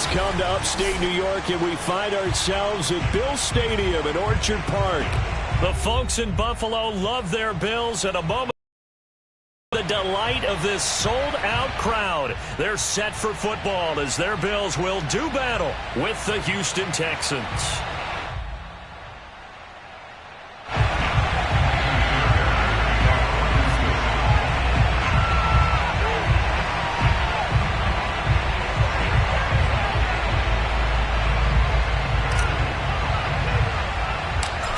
has come to upstate New York, and we find ourselves at Bill Stadium in Orchard Park. The folks in Buffalo love their Bills, and a moment the delight of this sold-out crowd. They're set for football as their Bills will do battle with the Houston Texans.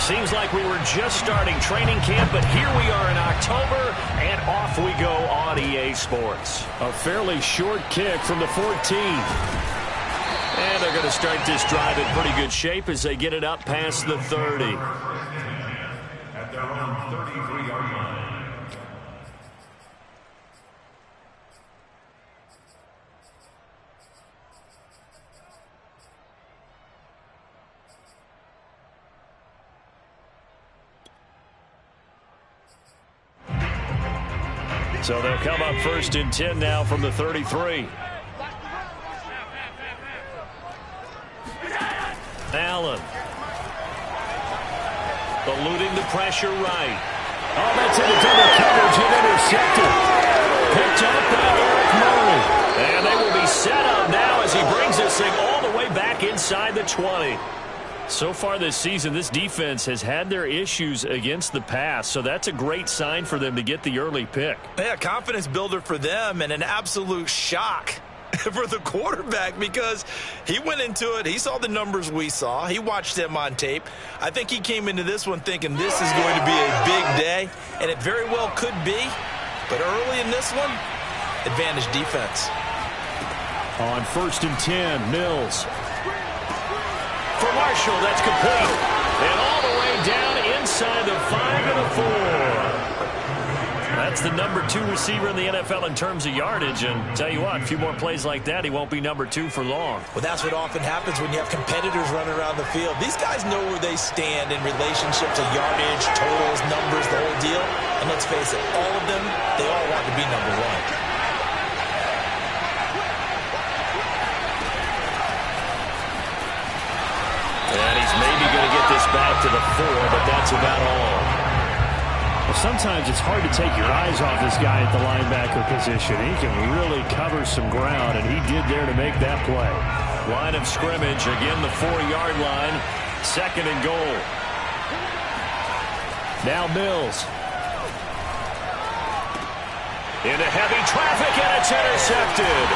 Seems like we were just starting training camp, but here we are in October, and off we go on EA Sports. A fairly short kick from the 14. And they're going to start this drive in pretty good shape as they get it up past the 30. At their own 33-yard line. So they'll come up 1st and 10 now from the 33. Allen. Eluding the pressure right. Oh, that's in the double coverage and intercepted. Picked up by Eric Murray. And they will be set up now as he brings this thing all the way back inside the 20. So far this season, this defense has had their issues against the pass, so that's a great sign for them to get the early pick. Yeah, confidence builder for them and an absolute shock for the quarterback because he went into it. He saw the numbers we saw. He watched them on tape. I think he came into this one thinking this is going to be a big day, and it very well could be. But early in this one, advantage defense. On 1st and 10, Mills. For Marshall, that's complete. And all the way down inside the 5 and the 4. That's the number 2 receiver in the NFL in terms of yardage. And tell you what, a few more plays like that, he won't be number 2 for long. Well, that's what often happens when you have competitors running around the field. These guys know where they stand in relationships of yardage, totals, numbers, the whole deal. And let's face it, all of them, they all want to be number 1. And he's maybe going to get this back to the 4, but that's about all. Well, sometimes it's hard to take your eyes off this guy at the linebacker position. He can really cover some ground, and he did there to make that play. Line of scrimmage, again the 4-yard line, 2nd and goal. Now Mills. Into heavy traffic, and it's intercepted.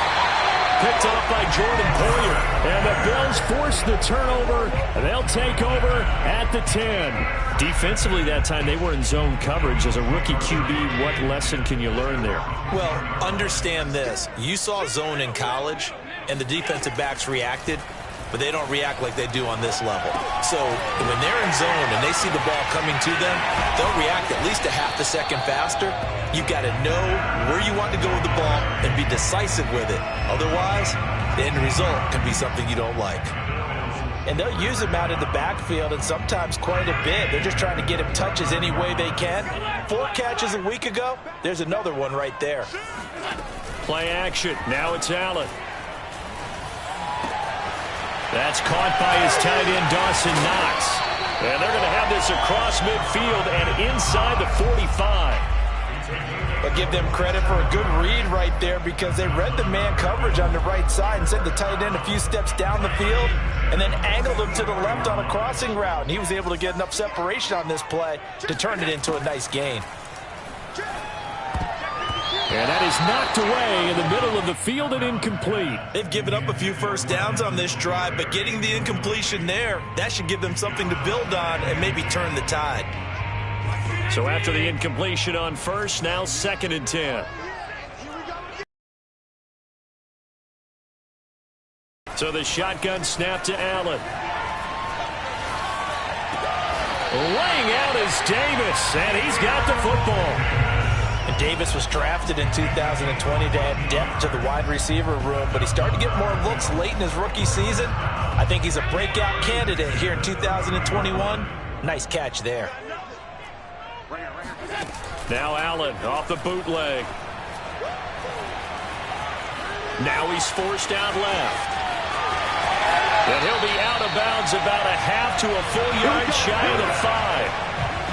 Picked off by Jordan Poyer. And the Bills force the turnover. They'll take over at the 10. Defensively that time, they were in zone coverage. As a rookie QB, what lesson can you learn there? Well, understand this. You saw zone in college, and the defensive backs reacted, but they don't react like they do on this level. So when they're in zone and they see the ball coming to them, they'll react at least a half a second faster. You've got to know where you want to go with the ball and be decisive with it. Otherwise, the end result can be something you don't like. And they'll use him out in the backfield, and sometimes quite a bit. They're just trying to get him touches any way they can. 4 catches a week ago. There's another one right there. Play action. Now it's Allen. That's caught by his tight end, Dawson Knox. And they're going to have this across midfield and inside the 45. But give them credit for a good read right there because they read the man coverage on the right side and sent the tight end a few steps down the field and then angled him to the left on a crossing route. And he was able to get enough separation on this play to turn it into a nice gain. And that is knocked away in the middle of the field and incomplete. They've given up a few first downs on this drive, but getting the incompletion there, that should give them something to build on and maybe turn the tide. So after the incompletion on 1st, now 2nd and 10. So the shotgun snap to Allen. Laying out is Davis, and he's got the football. And Davis was drafted in 2020 to add depth to the wide receiver room, but he started to get more looks late in his rookie season. I think he's a breakout candidate here in 2021. Nice catch there. Now Allen off the bootleg. Now he's forced out left. And he'll be out of bounds about a half to a full yard shy of the 5.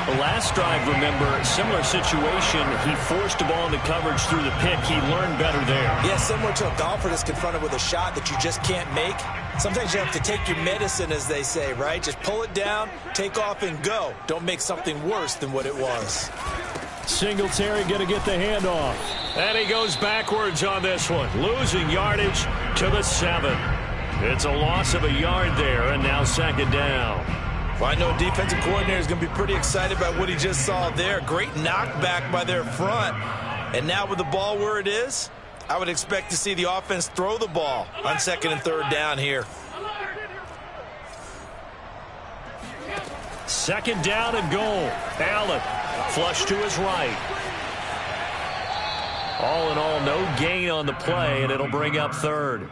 The last drive, remember, similar situation. He forced the ball into coverage through the pick. He learned better there. Yeah, similar to a golfer that's confronted with a shot that you just can't make. Sometimes you have to take your medicine, as they say, right? Just pull it down, take off, and go. Don't make something worse than what it was. Singletary going to get the handoff. And he goes backwards on this one, losing yardage to the 7. It's a loss of a yard there, and now second down. Well, I know defensive coordinator is going to be pretty excited about what he just saw there. Great knockback by their front. And now with the ball where it is, I would expect to see the offense throw the ball on second and third down here. Second down and goal. Allen flush to his right. All in all, no gain on the play, and it'll bring up third.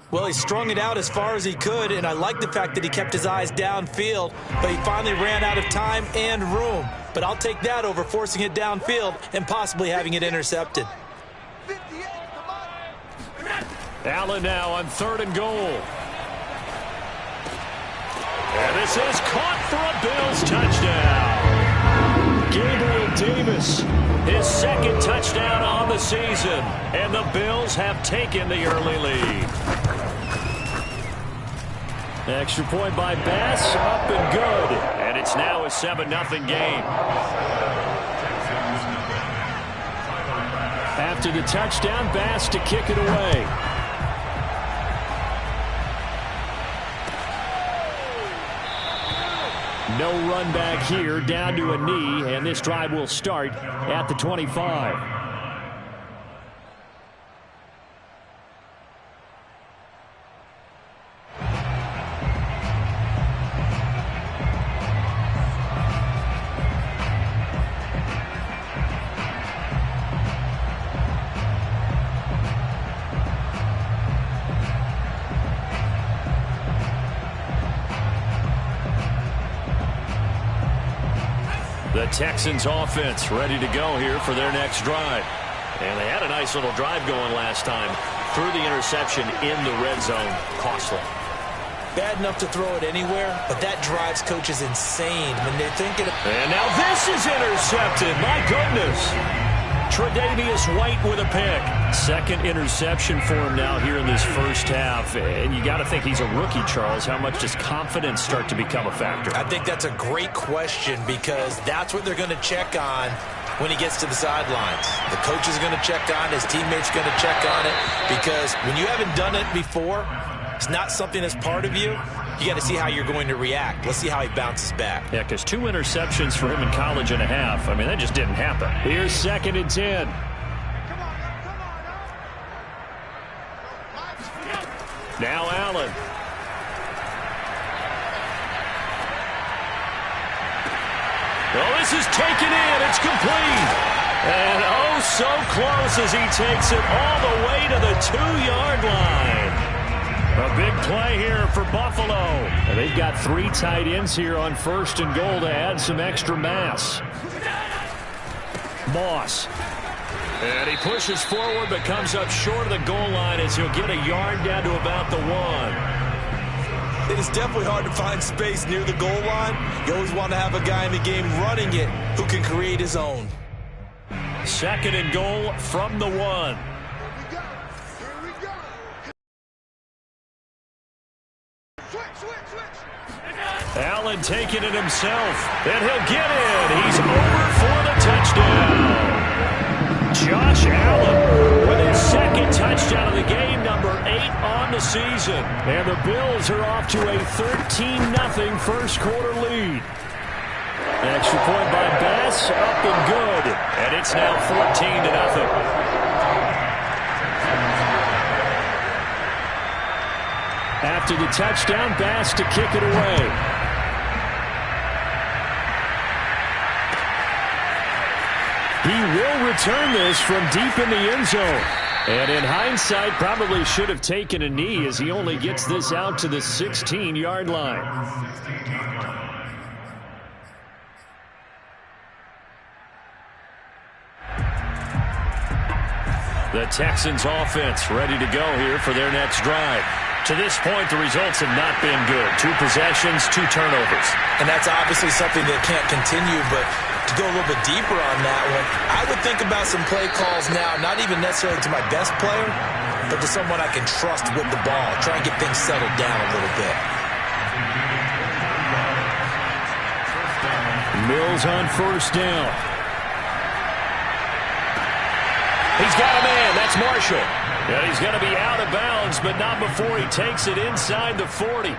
Well, he strung it out as far as he could, and I like the fact that he kept his eyes downfield, but he finally ran out of time and room. But I'll take that over forcing it downfield and possibly having it intercepted. Allen now on third and goal. And this is caught for a Bills touchdown. Gabriel Davis, his second touchdown on the season. And the Bills have taken the early lead. Extra point by Bass, up and good. And it's now a 7-0 game. After the touchdown, Bass to kick it away. No run back here, down to a knee, and this drive will start at the 25. The Texans offense ready to go here for their next drive. And they had a nice little drive going last time. Threw the interception in the red zone. Costly. Bad enough to throw it anywhere, but that drives coaches insane when they're thinking of... And now this is intercepted. My goodness. Tre'Davious White with a pick. Second interception for him now here in this first half. And you got to think he's a rookie, Charles. How much does confidence start to become a factor? I think that's a great question because that's what they're going to check on when he gets to the sidelines. The coach is going to check on it. His teammates are going to check on it because when you haven't done it before, it's not something that's part of you. You got to see how you're going to react. Let's see how he bounces back. Yeah, because 2 interceptions for him in college and a half. I mean, that just didn't happen. Here's second and 10. Now Allen. Well, this is taken in. It's complete. And oh, so close as he takes it all the way to the 2-yard line. A big play here for Buffalo. And they've got 3 tight ends here on first and goal to add some extra mass. Moss. And he pushes forward but comes up short of the goal line as he'll get a yard down to about the 1. It is definitely hard to find space near the goal line. You always want to have a guy in the game running it who can create his own. Second and goal from the 1. Allen taking it himself, and he'll get in. He's over for the touchdown. Josh Allen with his second touchdown of the game, number 8 on the season. And the Bills are off to a 13-0 first quarter lead. Extra point by Bass, up and good. And it's now 14-0. After the touchdown, Bass to kick it away. He will return this from deep in the end zone. And in hindsight, probably should have taken a knee as he only gets this out to the 16-yard line. The Texans offense ready to go here for their next drive. To this point, the results have not been good. 2 possessions, 2 turnovers. And that's obviously something that can't continue, but to go a little bit deeper on that one, I would think about some play calls now, not even necessarily to my best player, but to someone I can trust with the ball. Try and get things settled down a little bit. Mills on first down. He's got a man. That's Marshall. And he's going to be out of bounds, but not before he takes it inside the 40. You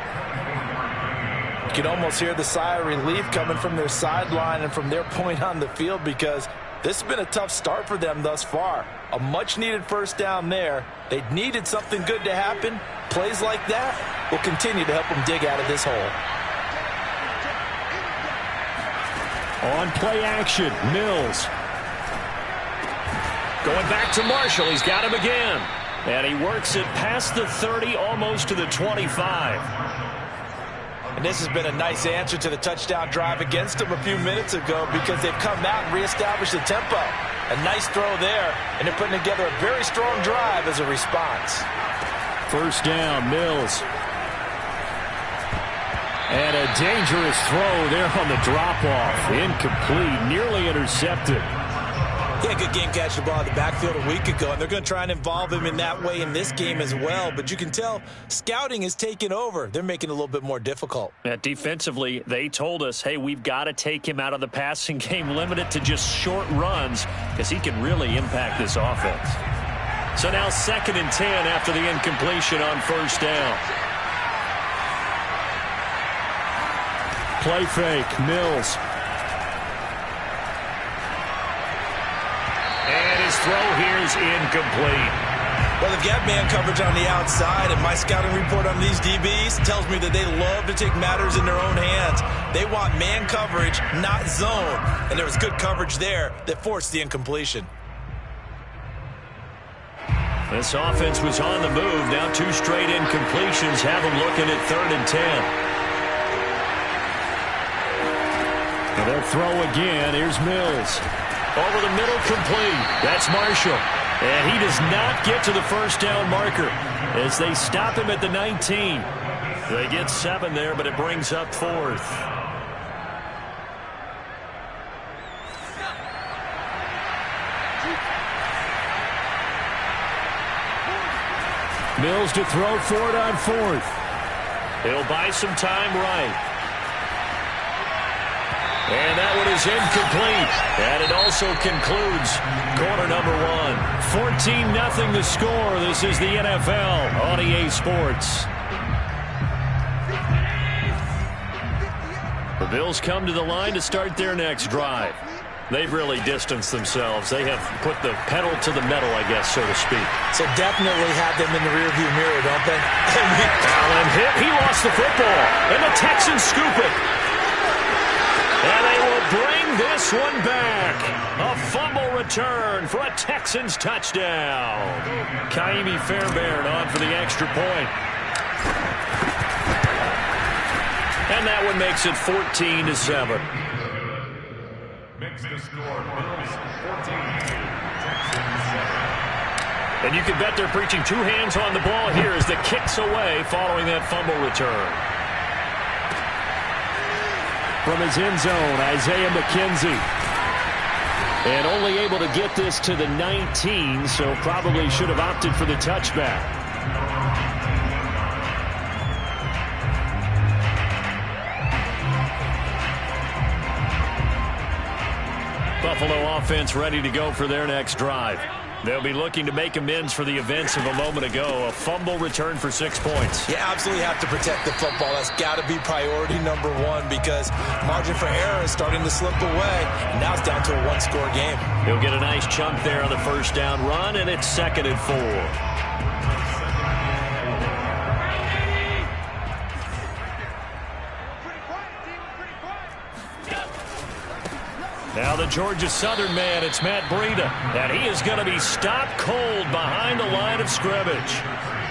can almost hear the sigh of relief coming from their sideline and from their point on the field, because this has been a tough start for them thus far. A much-needed first down there. They needed something good to happen. Plays like that will continue to help them dig out of this hole. On play action, Mills. Going back to Marshall. He's got him again. And he works it past the 30, almost to the 25. And this has been a nice answer to the touchdown drive against them a few minutes ago, because they've come out and reestablished the tempo. A nice throw there, and they're putting together a very strong drive as a response. First down, Mills. And a dangerous throw there on the drop-off. Incomplete, nearly intercepted. He had a good game catching the ball in the backfield a week ago, and they're going to try and involve him in that way in this game as well. But you can tell scouting is taking over. They're making it a little bit more difficult. Defensively, they told us, hey, we've got to take him out of the passing game, limit it to just short runs, because he can really impact this offense. So now 2nd and 10 after the incompletion on first down. Play fake, Mills. And his throw here is incomplete. Well, they've got man coverage on the outside, and my scouting report on these DBs tells me that they love to take matters in their own hands. They want man coverage, not zone. And there was good coverage there that forced the incompletion. This offense was on the move. Now 2 straight incompletions have them looking at 3rd and 10. And they'll throw again. Here's Mills. Over the middle, complete. That's Marshall. And he does not get to the first down marker as they stop him at the 19. They get 7 there, but it brings up 4th. Mills to throw for it on 4th. He'll buy some time right. And that one is incomplete. And it also concludes quarter number 1. 14-0 the score. This is the NFL on EA Sports. The Bills come to the line to start their next drive. They've really distanced themselves. They have put the pedal to the metal, I guess, so to speak. So definitely have them in the rearview mirror, don't they? Allen hit. He lost the football. And the Texans scoop it. And they will bring this one back. A fumble return for a Texans touchdown. Kaimi Fairbairn on for the extra point. And that one makes it 14-7. Makes the score Bills 14, Texans 7. And you can bet they're preaching 2 hands on the ball here as the kicks away following that fumble return. From his end zone, Isaiah McKenzie. And only able to get this to the 19, so probably should have opted for the touchback. Buffalo offense ready to go for their next drive. They'll be looking to make amends for the events of a moment ago. A fumble return for 6 points. You absolutely have to protect the football. That's got to be priority number 1, because margin for error is starting to slip away. And now it's down to a 1-score game. He'll get a nice chunk there on the first down run, and it's 2nd and 4. Now the Georgia Southern man, it's Matt Breida. And he is going to be stopped cold behind the line of scrimmage.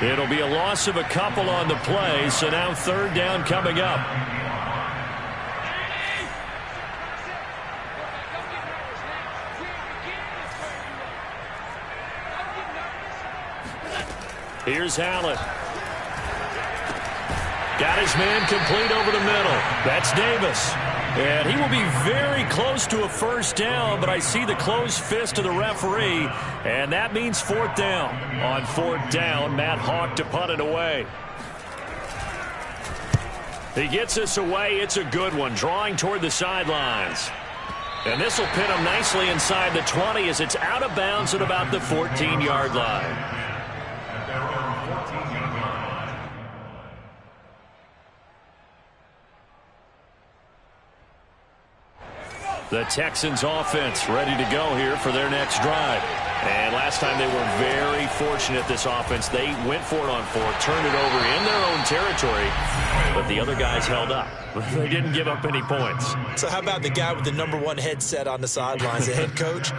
It'll be a loss of a couple on the play, so now 3rd down coming up. Here's Allen. Got his man complete over the middle. That's Davis. And he will be very close to a first down, but I see the closed fist of the referee, and that means fourth down. On fourth down, Matt Hawk to punt it away. He gets us away. It's a good one, drawing toward the sidelines. And this will pin him nicely inside the 20 as it's out of bounds at about the 14-yard line. The Texans offense ready to go here for their next drive. And last time they were very fortunate, this offense. They went for it on fourth, turned it over in their own territory, but the other guys held up. They didn't give up any points. So how about the guy with the #1 headset on the sidelines, the head coach?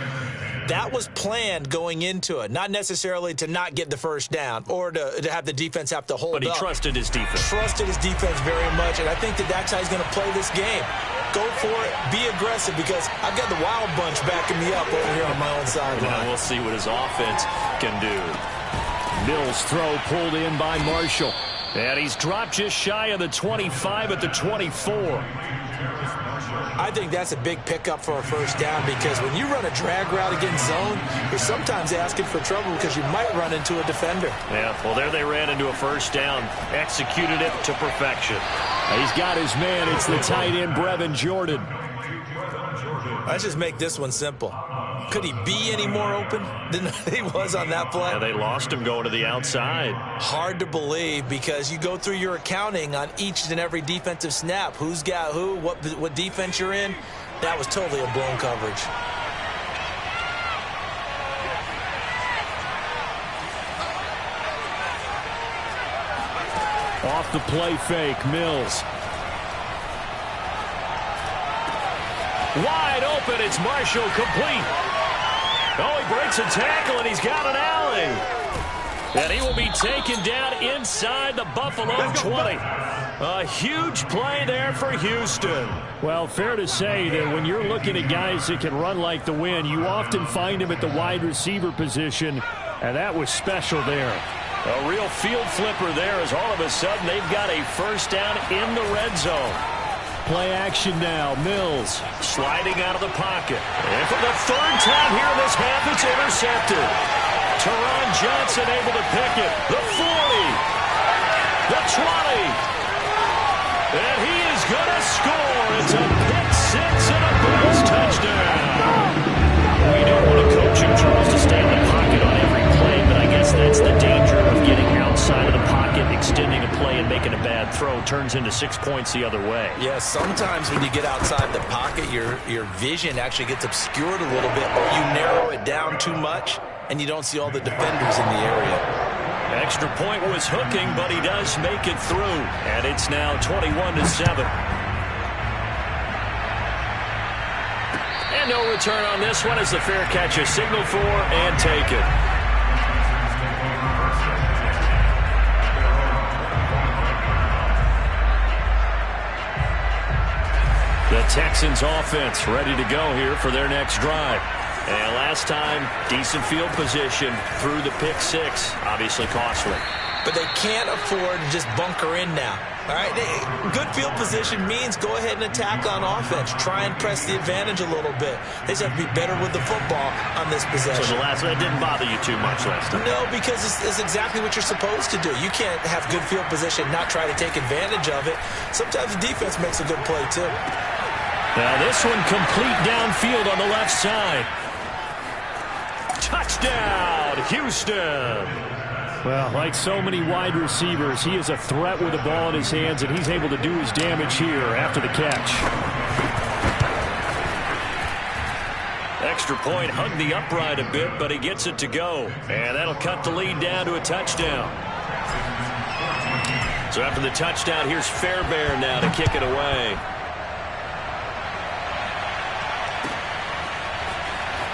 That was planned going into it, not necessarily to not get the first down or to have the defense have to hold up. But he trusted his defense. Trusted his defense very much, and I think that's how he's going to play this game. Go for it, be aggressive, because I've got the wild bunch backing me up over here on my own sideline. Well, we'll see what his offense can do. Mills' throw pulled in by Marshall. And he's dropped just shy of the 25 at the 24. I think that's a big pickup for a first down, because when you run a drag route against zone, you're sometimes asking for trouble because you might run into a defender. Yeah, well, there they ran into a first down. Executed it to perfection. He's got his man. It's the tight end, Brevin Jordan. Let's just make this one simple. Could he be any more open than he was on that play? Yeah, they lost him going to the outside. Hard to believe, because you go through your accounting on each and every defensive snap. Who's got who, what defense you're in. That was totally a blown coverage. Off the play fake, Mills. Wide open, it's Marshall, complete. Oh, he breaks a tackle, and he's got an alley. And he will be taken down inside the Buffalo 20. A huge play there for Houston. Well, fair to say that when you're looking at guys that can run like the wind, you often find them at the wide receiver position, and that was special there. A real field flipper there, as all of a sudden they've got a first down in the red zone. Play action now. Mills sliding out of the pocket. And for the third time here in this half, it's intercepted. Teron Johnson able to pick it. The 40. The 20. And he is going to score. It's a pick six and a bonus touchdown. We don't want a coaching Charles to stay in the pocket on every play, but I guess that's the danger of getting outside of the pocket, extending a play and making a bad throw. Turns into 6 points the other way. Yeah, sometimes when you get outside the pocket, your vision actually gets obscured a little bit, or you narrow it down too much, and you don't see all the defenders in the area. Extra point was hooking, but he does make it through. And it's now 21-7. And no return on this one as the fair catch is signaled for and taken. The Texans offense ready to go here for their next drive. And last time, decent field position through the pick six. Obviously costly. But they can't afford to just bunker in now. All right, good field position means go ahead and attack on offense. Try and press the advantage a little bit. They just have to be better with the football on this possession. So that didn't bother you too much last time? No, because it's exactly what you're supposed to do. You can't have good field position, not try to take advantage of it. Sometimes the defense makes a good play, too. Now this one complete downfield on the left side. Touchdown, Houston. Well, like so many wide receivers, he is a threat with the ball in his hands, and he's able to do his damage here after the catch. Extra point, hugged the upright a bit, but he gets it to go. And that'll cut the lead down to a touchdown. So after the touchdown, here's Fairbairn now to kick it away.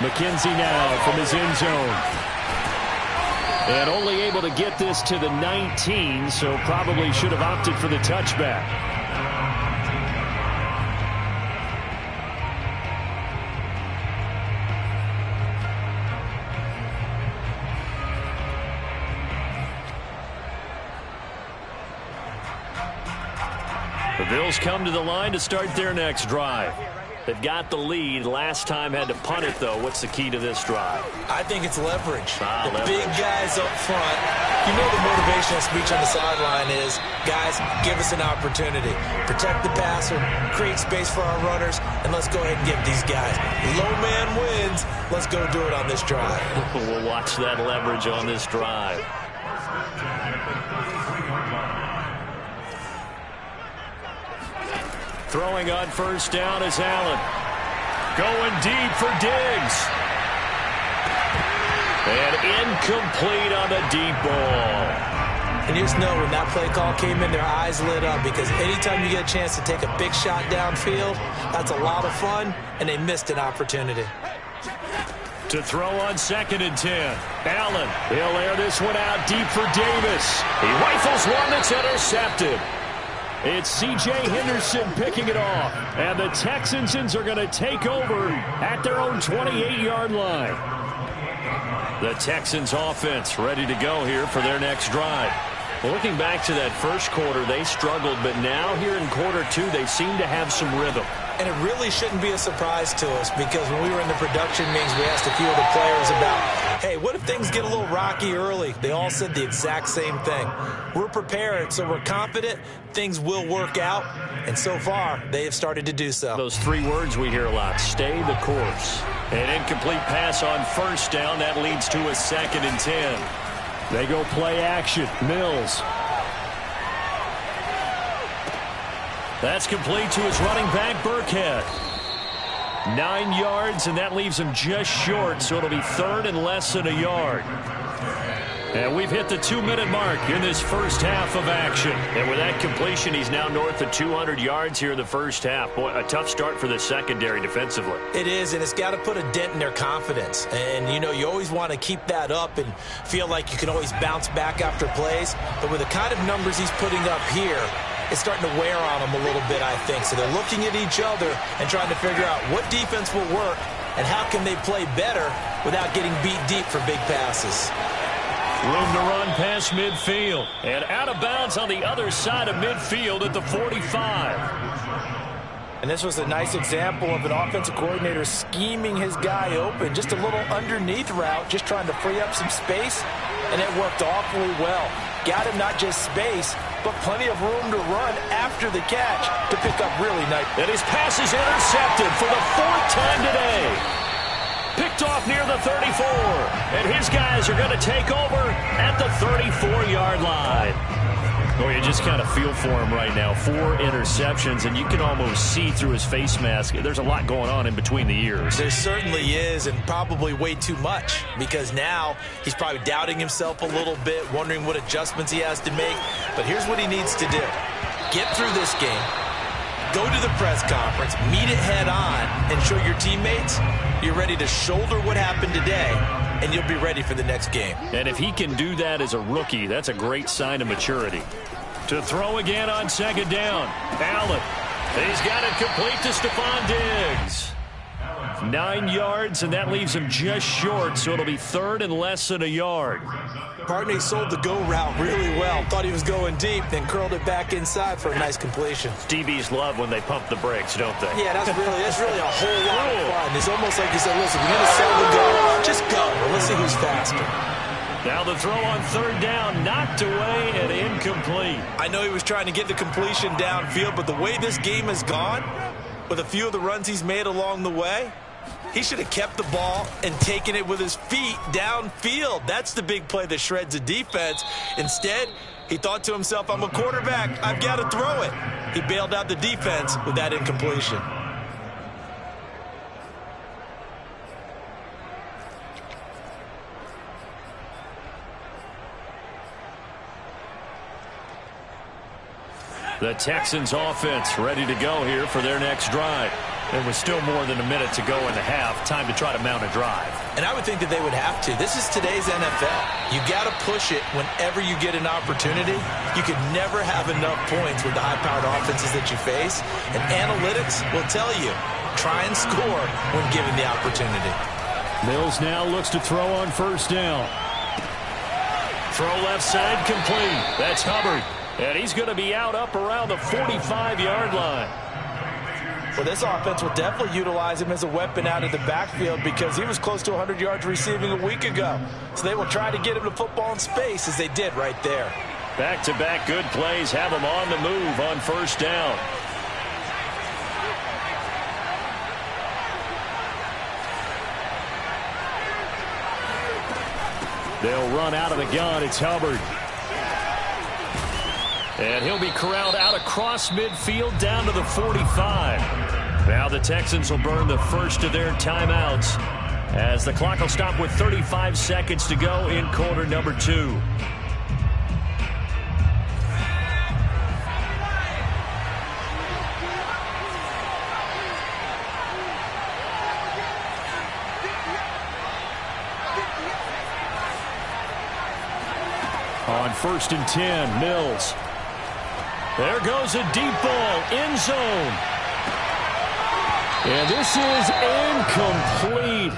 McKenzie now from his end zone. And only able to get this to the 19, so probably should have opted for the touchback. The Bills come to the line to start their next drive. They've got the lead. Last time had to punt it, though. What's the key to this drive? I think it's leverage. Leverage. Big guys up front. You know the motivational speech on the sideline is, guys, give us an opportunity. Protect the passer, create space for our runners, and let's go ahead and get these guys. Low man wins. Let's go do it on this drive. We'll watch that leverage on this drive. Throwing on first down is Allen. Going deep for Diggs. And incomplete on the deep ball. And you just know when that play call came in, their eyes lit up, because anytime you get a chance to take a big shot downfield, that's a lot of fun, and they missed an opportunity. To throw on 2nd and 10. Allen, he'll air this one out deep for Davis. He rifles one that's intercepted. It's C.J. Henderson picking it off. And the Texans are going to take over at their own 28-yard line. The Texans offense ready to go here for their next drive. Well, looking back to that first quarter, they struggled, but now here in quarter 2, they seem to have some rhythm. And it really shouldn't be a surprise to us, because when we were in the production meetings, we asked a few of the players about, hey, what if things get a little rocky early? They all said the exact same thing. We're prepared, so we're confident things will work out, and so far, they have started to do so. Those 3 words we hear a lot: stay the course. An incomplete pass on first down. That leads to a 2nd and 10. They go play action. Mills. That's complete to his running back, Burkhead. 9 yards, and that leaves him just short, so it'll be 3rd and less than a yard. And we've hit the 2-minute mark in this first half of action. And with that completion, he's now north of 200 yards here in the first half. Boy, a tough start for the secondary defensively. It is, and it's got to put a dent in their confidence. And, you know, you always want to keep that up and feel like you can always bounce back after plays. But with the kind of numbers he's putting up here, it's starting to wear on them a little bit, I think. So they're looking at each other and trying to figure out what defense will work and how can they play better without getting beat deep for big passes. Room to run past midfield. And out of bounds on the other side of midfield at the 45. And this was a nice example of an offensive coordinator scheming his guy open. Just a little underneath route, just trying to free up some space, and it worked awfully well. Got him not just space, but plenty of room to run after the catch to pick up really nice. And his pass is intercepted for the 4th time today. Picked off near the 34. And his guys are going to take over at the 34-yard line. Oh, you just kind of feel for him right now. 4 interceptions, and you can almost see through his face mask. There's a lot going on in between the ears. There certainly is, and probably way too much, because now he's probably doubting himself a little bit, wondering what adjustments he has to make. But here's what he needs to do. Get through this game, go to the press conference, meet it head on, and show your teammates you're ready to shoulder what happened today, and you'll be ready for the next game. And if he can do that as a rookie, that's a great sign of maturity. To throw again on 2nd down. Allen. He's got it complete to Stephon Diggs. 9 yards, and that leaves him just short, so it'll be 3rd and less than a yard. Partner sold the go route really well. Thought he was going deep, then curled it back inside for a nice completion. DBs love when they pump the brakes, don't they? Yeah, that's really a whole lot of fun. It's almost like you said, listen, we're going to sell the go. Just go. Well, let's see who's faster. Now the throw on 3rd down, knocked away and incomplete. I know he was trying to get the completion downfield, but the way this game has gone, with a few of the runs he's made along the way, he should have kept the ball and taken it with his feet downfield. That's the big play that shreds a defense. Instead, he thought to himself, I'm a quarterback. I've got to throw it. He bailed out the defense with that incompletion. The Texans offense ready to go here for their next drive. There was still more than a minute to go in the half. Time to try to mount a drive. And I would think that they would have to. This is today's NFL. You got to push it whenever you get an opportunity. You could never have enough points with the high-powered offenses that you face. And analytics will tell you, try and score when given the opportunity. Mills now looks to throw on 1st down. Throw left side complete. That's Hubbard. And he's going to be out up around the 45-yard line. Well, this offense will definitely utilize him as a weapon out of the backfield because he was close to 100 yards receiving a week ago. So they will try to get him the football in space as they did right there. Back-to-back good plays have him on the move on first down. They'll run out of the gun. It's Hubbard. And he'll be corralled out across midfield down to the 45. Now the Texans will burn the first of their timeouts as the clock will stop with 35 seconds to go in quarter number 2. On 1st and 10, Mills. There goes a deep ball, end zone. And this is incomplete.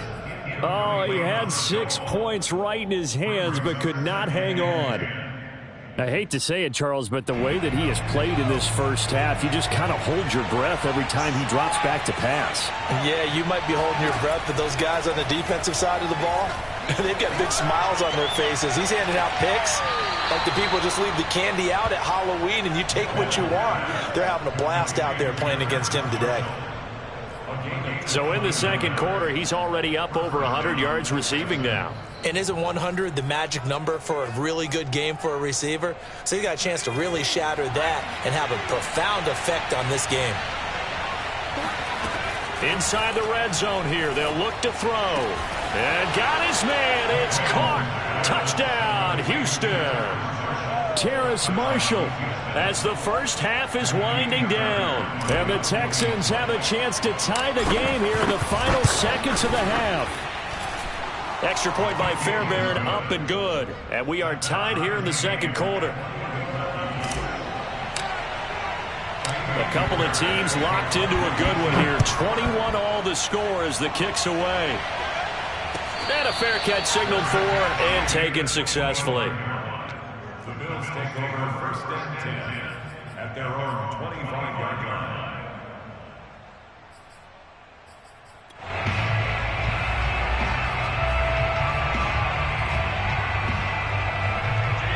Oh, he had 6 points right in his hands, but could not hang on. I hate to say it, Charles, but the way that he has played in this first half, you just kind of hold your breath every time he drops back to pass. Yeah, you might be holding your breath, but those guys on the defensive side of the ball, they've got big smiles on their faces. He's handing out picks like the people just leave the candy out at Halloween and you take what you want. They're having a blast out there playing against him today. So in the second quarter, he's already up over 100 yards receiving now. And isn't 100 the magic number for a really good game for a receiver? So he got a chance to really shatter that and have a profound effect on this game. Inside the red zone here, they'll look to throw. And got his man. It's caught. Touchdown, Houston. Terrace Marshall as the first half is winding down. And the Texans have a chance to tie the game here in the final seconds of the half. Extra point by Fairbairn, up and good. And we are tied here in the second quarter. A couple of teams locked into a good one here. 21 all the score as the kick's away. And a fair catch signaled for and taken successfully. The Bills take over 1st and 10 at their own 25-yard line.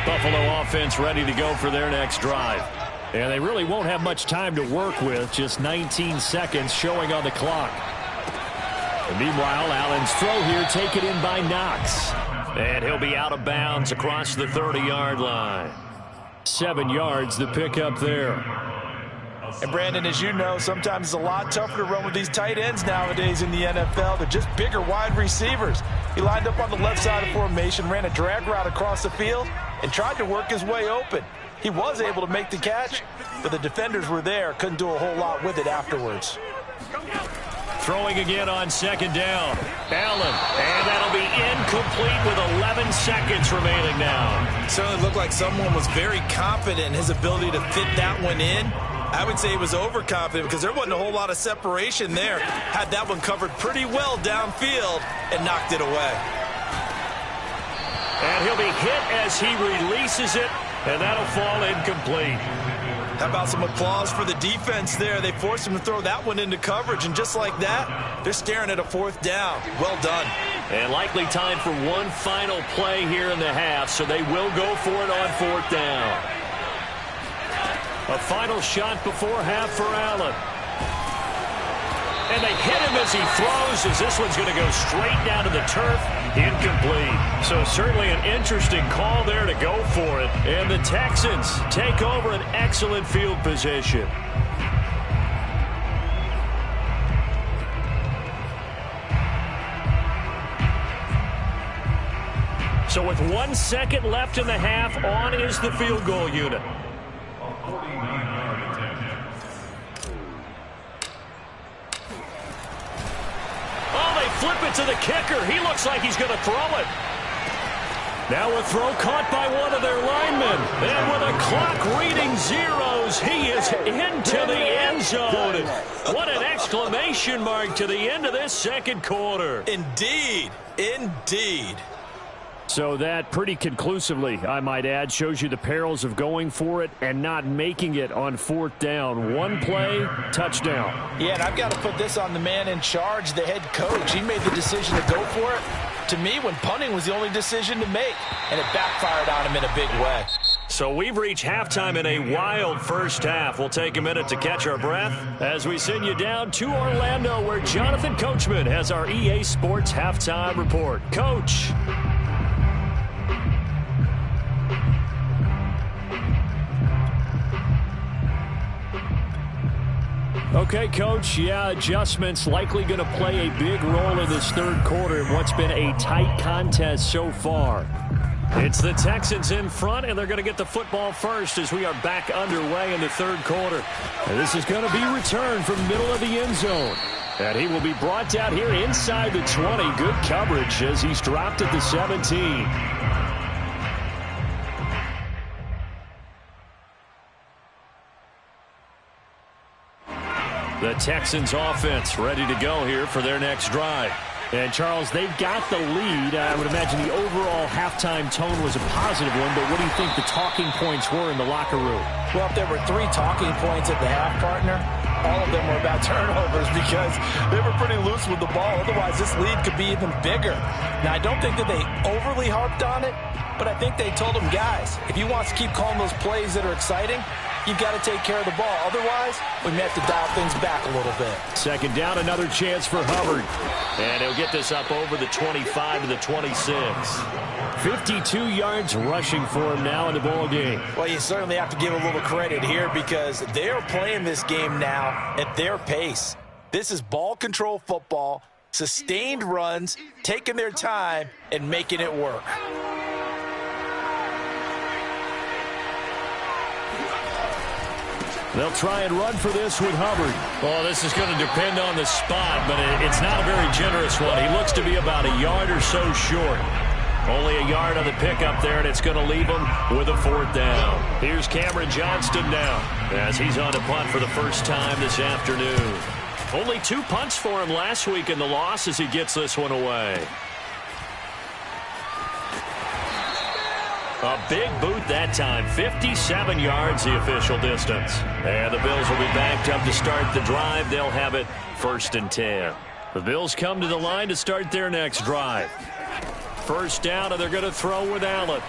Buffalo offense ready to go for their next drive. And they really won't have much time to work with. Just 19 seconds showing on the clock. And meanwhile, Allen's throw here taken in by Knox. And he'll be out of bounds across the 30-yard line. 7 yards the pickup there. And Brandon, as you know, sometimes it's a lot tougher to run with these tight ends nowadays in the NFL. They're just bigger wide receivers. He lined up on the left side of formation, ran a drag route across the field, and tried to work his way open. He was able to make the catch, but the defenders were there, couldn't do a whole lot with it afterwards. Throwing again on second down. Allen, and that'll be incomplete with 11 seconds remaining now. Certainly looked like someone was very confident in his ability to fit that one in. I would say he was overconfident because there wasn't a whole lot of separation there. Had that one covered pretty well downfield and knocked it away. And he'll be hit as he releases it, and that'll fall incomplete. How about some applause for the defense there? They forced him to throw that one into coverage, and just like that, they're staring at a 4th down. Well done. And likely time for one final play here in the half, so they will go for it on 4th down. A final shot before half for Allen. And they hit him as he throws, as this one's going to go straight down to the turf. Incomplete. So certainly an interesting call there to go for it. And the Texans take over an excellent field position. So with 1 second left in the half, on is the field goal unit. Flip it to the kicker. He looks like he's going to throw it. Now a throw caught by one of their linemen. And with a clock reading zeros, he is into the end zone. What an exclamation mark to the end of this second quarter. Indeed. Indeed. So that pretty conclusively, I might add, shows you the perils of going for it and not making it on 4th down. One play, touchdown. Yeah, and I've got to put this on the man in charge, the head coach. He made the decision to go for it. To me, when punting was the only decision to make, and it backfired on him in a big way. So we've reached halftime in a wild first half. We'll take a minute to catch our breath as we send you down to Orlando, where Jonathan Coachman has our EA Sports halftime report. Coach. Okay, Coach, yeah, adjustments likely going to play a big role in this third quarter in what's been a tight contest so far. It's the Texans in front, and they're going to get the football first as we are back underway in the third quarter. And this is going to be returned from middle of the end zone. And he will be brought down here inside the 20. Good coverage as he's dropped at the 17. The Texans offense ready to go here for their next drive. And, Charles, they've got the lead. I would imagine the overall halftime tone was a positive one, but what do you think the talking points were in the locker room? Well, if there were 3 talking points at the half, partner, all of them were about turnovers because they were pretty loose with the ball. Otherwise, this lead could be even bigger. Now, I don't think that they overly harped on it, but I think they told them, guys, if you want to keep calling those plays that are exciting, you've got to take care of the ball. Otherwise, we may have to dial things back a little bit. Second down, another chance for Hubbard. And he'll get this up over the 25 to the 26. 52 yards rushing for him now in the ball game. Well, you certainly have to give a little credit here because they're playing this game now at their pace. This is ball control football, sustained runs, taking their time, and making it work. They'll try and run for this with Hubbard. Well, this is going to depend on the spot, but it's not a very generous one. He looks to be about a yard or so short. Only a yard on the pickup there, and it's going to leave him with a 4th down. Here's Cameron Johnston now as he's on to punt for the first time this afternoon. Only 2 punts for him last week in the loss as he gets this one away. A big boot that time, 57 yards the official distance. And the Bills will be backed up to start the drive. They'll have it 1st and 10. The Bills come to the line to start their next drive. First down, and they're going to throw with Allen.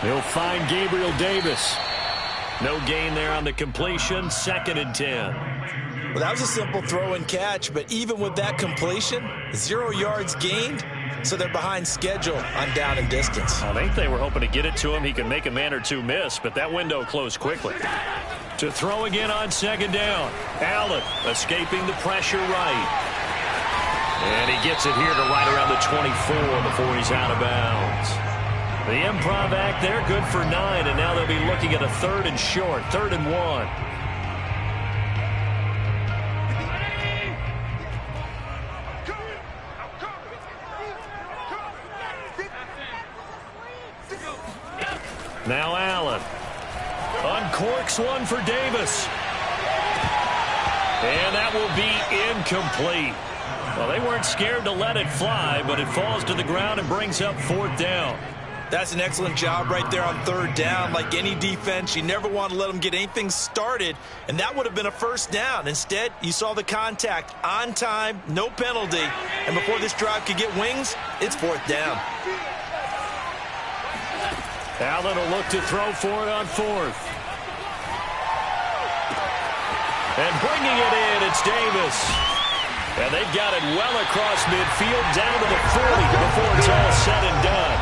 He'll find Gabriel Davis. No gain there on the completion, 2nd and 10. Well, that was a simple throw and catch, but even with that completion, 0 yards gained. So they're behind schedule on down and distance. I think they were hoping to get it to him. He could make a man or two miss, but that window closed quickly. To throw again on 2nd down. Allen escaping the pressure right. And he gets it here to right around the 24 before he's out of bounds. The improv act there, good for 9, and now they'll be looking at a 3rd and short, 3rd and 1. Now Allen uncorks one for Davis. And that will be incomplete. Well, they weren't scared to let it fly, but it falls to the ground and brings up 4th down. That's an excellent job right there on 3rd down. Like any defense, you never want to let them get anything started, and that would have been a 1st down. Instead, you saw the contact on time, no penalty, and before this drive could get wings, it's 4th down. Allen will look to throw for it on 4th. And bringing it in, it's Davis. And they've got it well across midfield, down to the 40 before it's all said and done.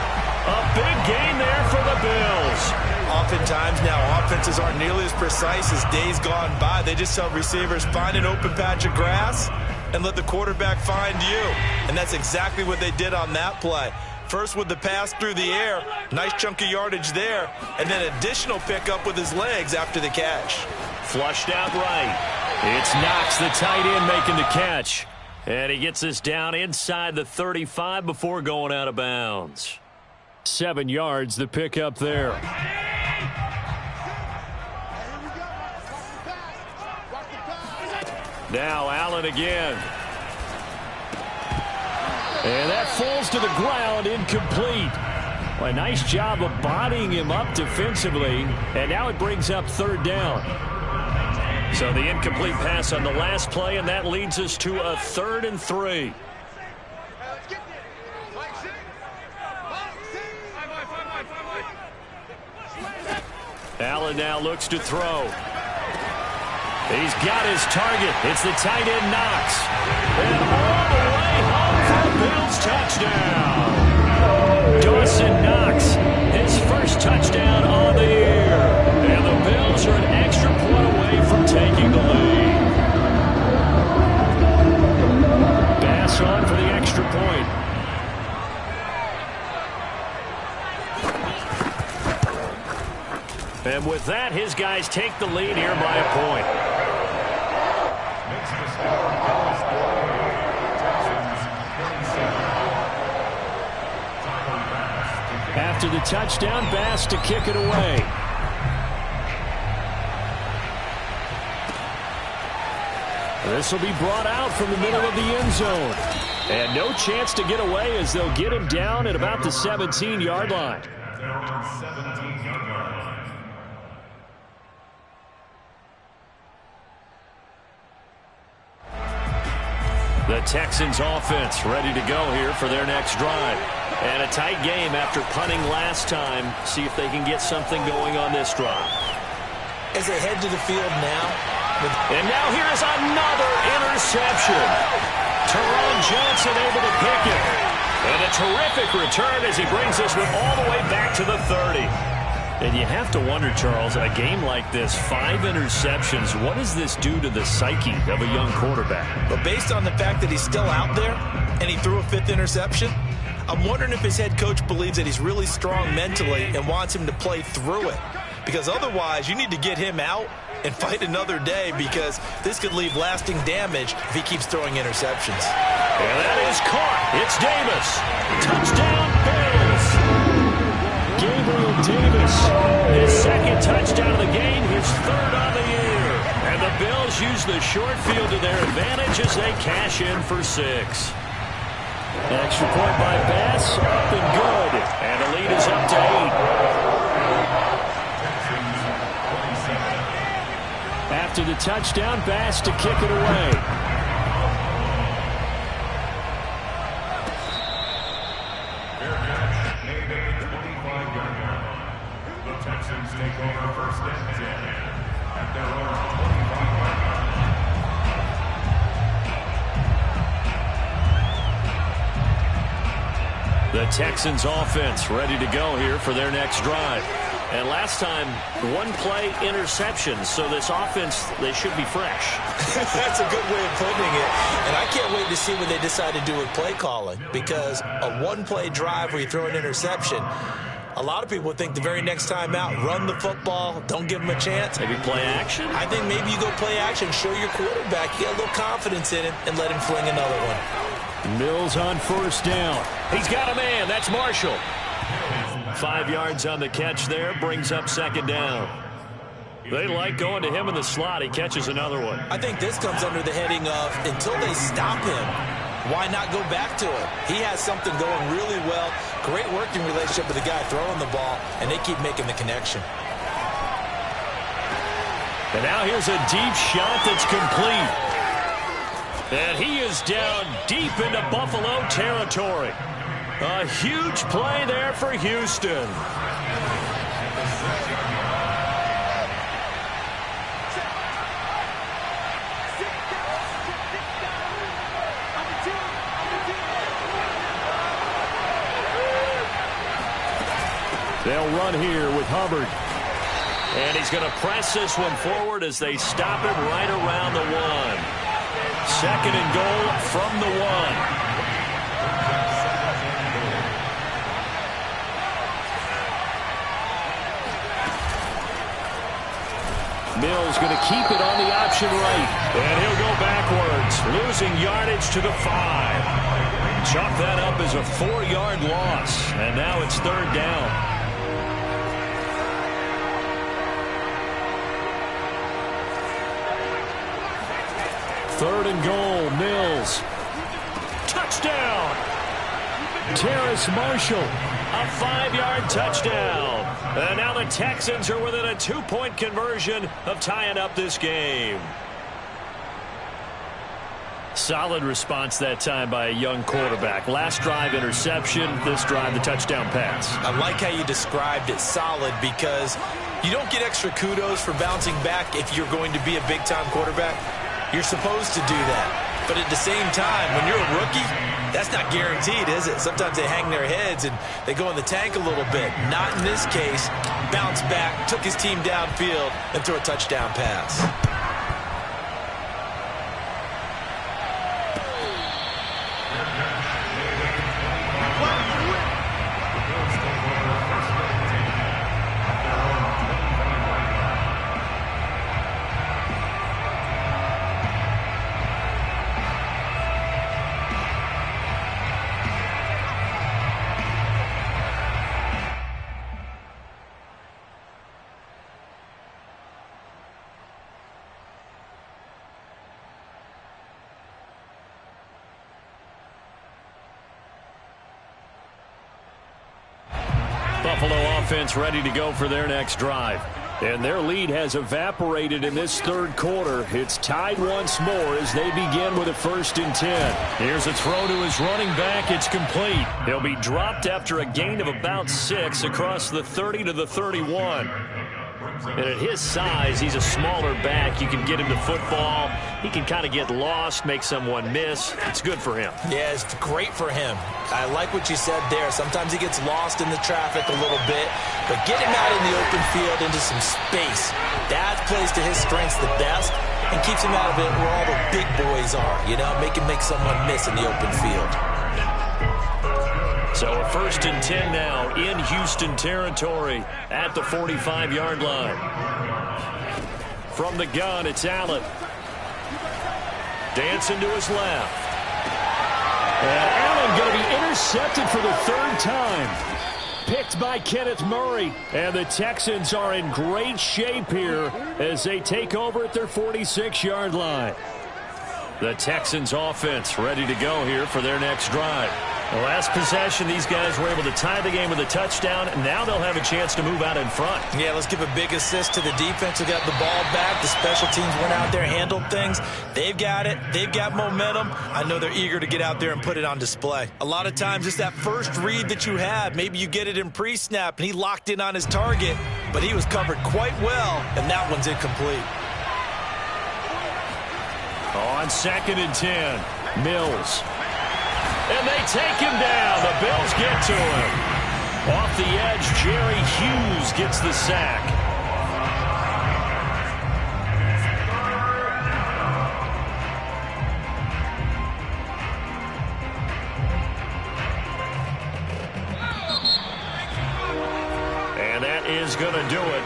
A big gain there for the Bills. Oftentimes now, offenses aren't nearly as precise as days gone by. They just tell receivers, find an open patch of grass and let the quarterback find you. And that's exactly what they did on that play. First with the pass through the air, nice chunk of yardage there, and then additional pickup with his legs after the catch. Flushed out right. It's Knox, the tight end, making the catch. And he gets this down inside the 35 before going out of bounds. 7 yards, the pickup there. Now Allen again. And that falls to the ground, incomplete. Well, a nice job of bodying him up defensively, and now it brings up third down. So the incomplete pass on the last play, and that leads us to a 3rd and 3. Allen now looks to throw. He's got his target. It's the tight end Knox. And all the way home for a Bills touchdown. Dawson Knox, his first touchdown on the year. And the Bills are an extra point away from taking the lead. Bass on for the extra point. And with that, his guys take the lead here by a point. After the touchdown, Bass to kick it away. This will be brought out from the middle of the end zone. And no chance to get away as they'll get him down at about the 17-yard line. The Texans offense ready to go here for their next drive. And a tight game after punting last time. See if they can get something going on this drive. As they head to the field now. And now here is another interception. Teron Johnson able to pick it. And a terrific return as he brings this one all the way back to the 30. And you have to wonder, Charles, a game like this, 5 interceptions, what does this do to the psyche of a young quarterback? But based on the fact that he's still out there and he threw a 5th interception, I'm wondering if his head coach believes that he's really strong mentally and wants him to play through it. Because otherwise, you need to get him out and fight another day, because this could leave lasting damage if he keeps throwing interceptions. And that is caught. It's Davis. Touchdown, Bills. Gabriel Davis, his 2nd touchdown of the game, his 3rd on the year. And the Bills use the short field to their advantage as they cash in for 6. Extra point by Bass, up and good. And the lead is up to 8. After the touchdown, Bass to kick it away. The Texans take over 1st and 10 at their own 25-yard line. The Texans offense ready to go here for their next drive. And last time, 1-play interception, so this offense, they should be fresh. That's a good way of putting it. And I can't wait to see what they decide to do with play calling, because a 1-play drive where you throw an interception, a lot of people think the very next time out, run the football, don't give them a chance. Maybe play action? I think maybe you go play action, show your quarterback, get a little confidence in him, and let him fling another one. Mills on 1st down. He's got a man. That's Marshall. 5 yards on the catch there, brings up 2nd down. They like going to him in the slot. He catches another one. I think this comes under the heading of, until they stop him, why not go back to him? He has something going really well. Great working relationship with the guy throwing the ball, and they keep making the connection. And now here's a deep shot that's complete. And he is down deep into Buffalo territory. A huge play there for Houston. They'll run here with Hubbard. And he's going to press this one forward as they stop him right around the 1. 2nd and goal from the 1. Mills going to keep it on the option right. And he'll go backwards, losing yardage to the 5. Chalk that up as a 4-yard loss. And now it's 3rd down. Third and goal, Mills. Touchdown! Terrace Marshall, a 5-yard touchdown. And now the Texans are within a 2-point conversion of tying up this game. Solid response that time by a young quarterback. Last drive, interception. This drive, the touchdown pass. I like how you described it, solid, because you don't get extra kudos for bouncing back if you're going to be a big-time quarterback. You're supposed to do that. But at the same time, when you're a rookie, that's not guaranteed, is it? Sometimes they hang their heads and they go in the tank a little bit. Not in this case. Bounce back, took his team downfield, and threw a touchdown pass. Buffalo offense ready to go for their next drive. And their lead has evaporated in this third quarter. It's tied once more as they begin with a 1st and 10. Here's a throw to his running back. It's complete. He'll be dropped after a gain of about 6 across the 30 to the 31. And at his size, he's a smaller back. You can get him to football. He can kind of get lost, make someone miss. It's good for him. Yeah, it's great for him. I like what you said there. Sometimes he gets lost in the traffic a little bit, but get him out in the open field into some space. That plays to his strengths the best and keeps him out of it where all the big boys are, you know, make him make someone miss in the open field. So a 1st and 10 now in Houston territory at the 45-yard line. From the gun, it's Allen. Dancing to his left. And Allen going to be intercepted for the 3rd time. Picked by Kenneth Murray. And the Texans are in great shape here as they take over at their 46-yard line. The Texans offense ready to go here for their next drive. The last possession, these guys were able to tie the game with a touchdown. Now they'll have a chance to move out in front. Yeah, let's give a big assist to the defense who got the ball back. The special teams went out there, handled things. They've got it. They've got momentum. I know they're eager to get out there and put it on display. A lot of times it's that first read that you have. Maybe you get it in pre-snap, and he locked in on his target, but he was covered quite well, and that one's incomplete. On 2nd and 10, Mills. And they take him down. The Bills get to him. Off the edge, Jerry Hughes gets the sack. And that is going to do it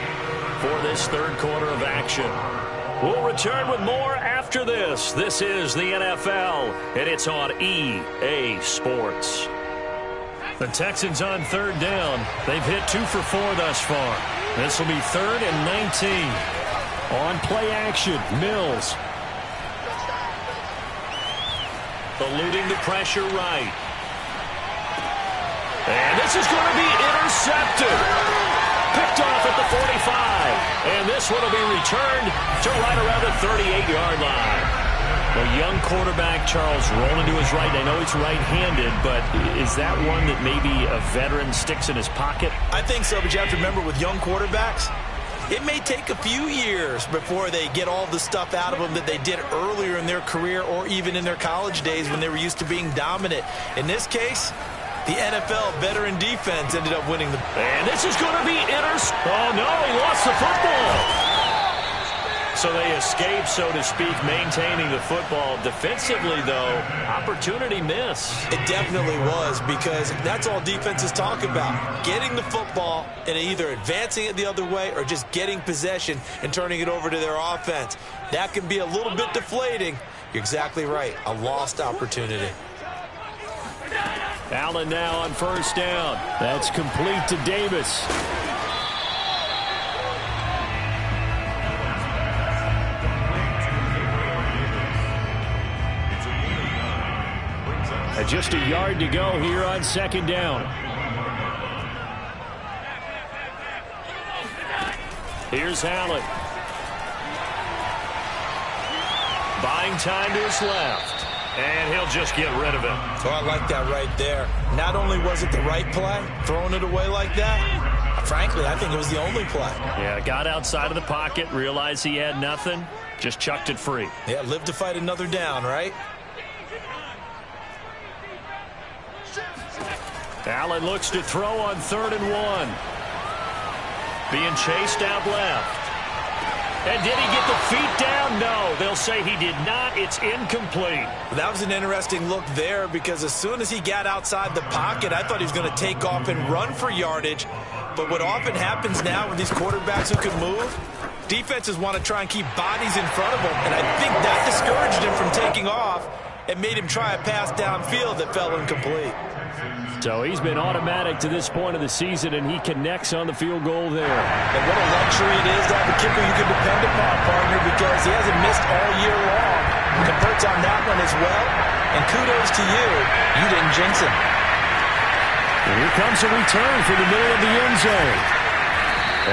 for this third quarter of action. We'll return with more after this. This is the NFL, and it's on EA Sports. The Texans on 3rd down. They've hit 2 for 4 thus far. This will be 3rd and 19. On play action, Mills. Eluding the pressure right. And this is going to be intercepted. Picked off at the 45. And this one will be returned to right around the 38-yard line. A young quarterback, Charles, rolling to his right. I know he's right-handed, but is that one that maybe a veteran sticks in his pocket? I think so, but you have to remember with young quarterbacks, it may take a few years before they get all the stuff out of them that they did earlier in their career or even in their college days when they were used to being dominant. In this case, the NFL veteran defense ended up winning the... And this is going to be Oh, no, he lost the football. So they escape, so to speak, maintaining the football. Defensively, though, opportunity miss. It definitely was, because that's all defenses talk about. Getting the football and either advancing it the other way or just getting possession and turning it over to their offense. That can be a little bit deflating. You're exactly right. A lost opportunity. Allen now on 1st down. That's complete to Davis. With just a yard to go here on second down. Here's Allen. Buying time to his left. And he'll just get rid of it. Oh, I like that right there. Not only was it the right play, throwing it away like that, frankly, I think it was the only play. Yeah, got outside of the pocket, realized he had nothing, just chucked it free. Yeah, live to fight another down, right? Allen looks to throw on 3rd and 1. Being chased out left. And did he get the feet down? No, they'll say he did not. It's incomplete. That was an interesting look there because as soon as he got outside the pocket, I thought he was going to take off and run for yardage. But what often happens now with these quarterbacks who can move, defenses want to try and keep bodies in front of them. And I think that discouraged him from taking off and made him try a pass downfield that fell incomplete. So he's been automatic to this point of the season, and he connects on the field goal there. And what a luxury it is to have a kicker you can depend upon, partner, because he hasn't missed all year long. Converts on that one as well. And kudos to you. You didn't jinx him. And here comes a return from the middle of the end zone.